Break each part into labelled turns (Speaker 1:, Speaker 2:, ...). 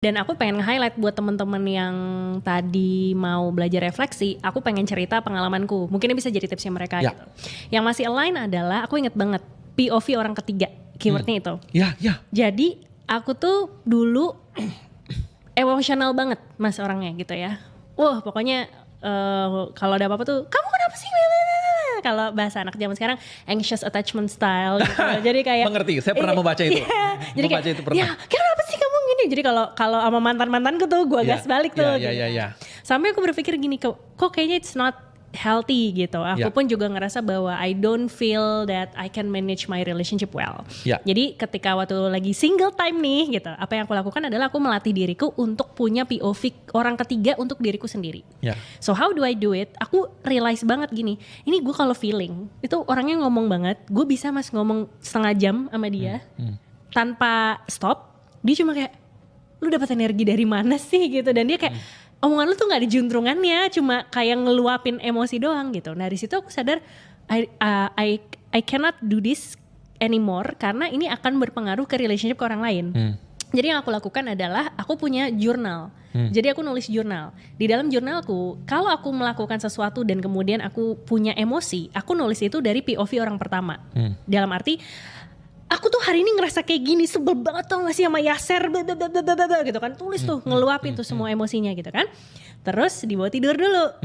Speaker 1: Dan aku pengen nge-highlight buat temen-temen yang tadi mau belajar refleksi, aku pengen cerita pengalamanku. Mungkin ini bisa jadi tipsnya mereka
Speaker 2: Ya.
Speaker 1: gitu. Yang masih align adalah aku inget banget POV orang ketiga, keywordnya itu.
Speaker 2: Ya.
Speaker 1: Jadi aku tuh dulu emosional banget mas orangnya gitu ya. Wah pokoknya kalau ada apa-apa tuh, kamu kenapa sih? Kalau bahasa anak zaman sekarang anxious attachment style gitu. Jadi kayak
Speaker 2: Mengerti, saya pernah membaca itu.
Speaker 1: Jadi
Speaker 2: Membaca
Speaker 1: kayak,
Speaker 2: itu pernah.
Speaker 1: ya kenapa sih kamu gini? Jadi kalau sama mantanku tuh gue gas balik tuh.
Speaker 2: Ya.
Speaker 1: Sampai aku berpikir gini, kok kayaknya it's not healthy gitu. Aku pun juga ngerasa bahwa I don't feel that I can manage my relationship well.
Speaker 2: Ya.
Speaker 1: Jadi ketika waktu lagi single time nih gitu, apa yang aku lakukan adalah aku melatih diriku untuk punya POV orang ketiga untuk diriku sendiri.
Speaker 2: Ya.
Speaker 1: So how do I do it? Aku realize banget gini, ini gue kalau feeling itu orangnya ngomong banget, gue bisa mas ngomong setengah jam sama dia tanpa stop. Dia cuma kayak, lu dapat energi dari mana sih gitu, dan dia kayak omongan lu tuh nggak ada juntrungannya, cuma kayak ngeluapin emosi doang gitu. Nah di situ aku sadar I cannot do this anymore karena ini akan berpengaruh ke relationship ke orang lain. Jadi yang aku lakukan adalah aku punya jurnal. Jadi aku nulis jurnal. Di dalam jurnalku, kalau aku melakukan sesuatu dan kemudian aku punya emosi, aku nulis itu dari POV orang pertama. Dalam arti aku tuh hari ini ngerasa kayak gini, sebel banget tau gak sih sama Yaser gitu kan. Tulis tuh, ngeluapin tuh semua emosinya gitu kan. Terus dibawa tidur dulu.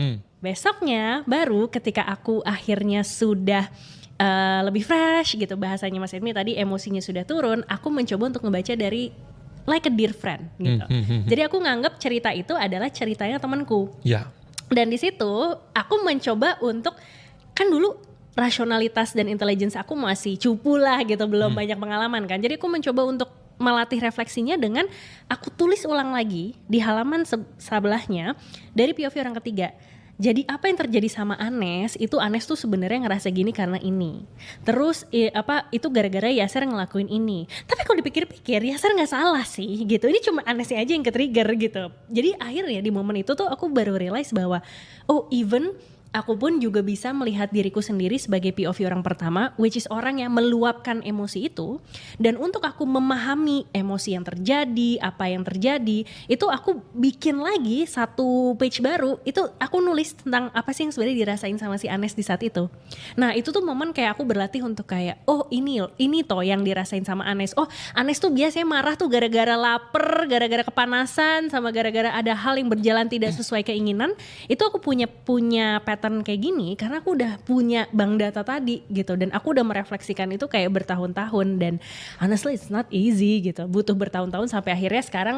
Speaker 1: Besoknya baru ketika aku akhirnya sudah lebih fresh gitu, bahasanya Mas Edmi tadi, emosinya sudah turun, aku mencoba untuk ngebaca dari like a dear friend gitu. Jadi aku nganggap cerita itu adalah ceritanya temanku.
Speaker 2: Ya.
Speaker 1: Dan di situ aku mencoba untuk, kan dulu rasionalitas dan intelligence aku masih cupu lah gitu, belum banyak pengalaman kan. Jadi aku mencoba untuk melatih refleksinya dengan aku tulis ulang lagi di halaman sebelahnya dari POV orang ketiga. Jadi apa yang terjadi sama Anes, itu Anes tuh sebenarnya ngerasa gini karena ini. Terus itu gara-gara Yaser ngelakuin ini. Tapi kalau dipikir-pikir Yaser nggak salah sih gitu. Ini cuma Anesnya aja yang ke-trigger gitu. Jadi akhirnya di momen itu tuh aku baru realize bahwa even aku pun juga bisa melihat diriku sendiri sebagai POV orang pertama, which is orang yang meluapkan emosi itu. Dan untuk aku memahami emosi yang terjadi, apa yang terjadi, itu aku bikin lagi satu page baru. Itu aku nulis tentang apa sih yang sebenarnya dirasain sama si Anes di saat itu. Nah itu tuh momen kayak aku berlatih untuk kayak, oh ini toh yang dirasain sama Anes. Oh Anes tuh biasanya marah tuh gara-gara lapar, gara-gara kepanasan, sama gara-gara ada hal yang berjalan tidak sesuai keinginan. Itu aku punya pattern kayak gini karena aku udah punya bank data tadi gitu, dan aku udah merefleksikan itu kayak bertahun-tahun, dan honestly it's not easy gitu, butuh bertahun-tahun sampai akhirnya sekarang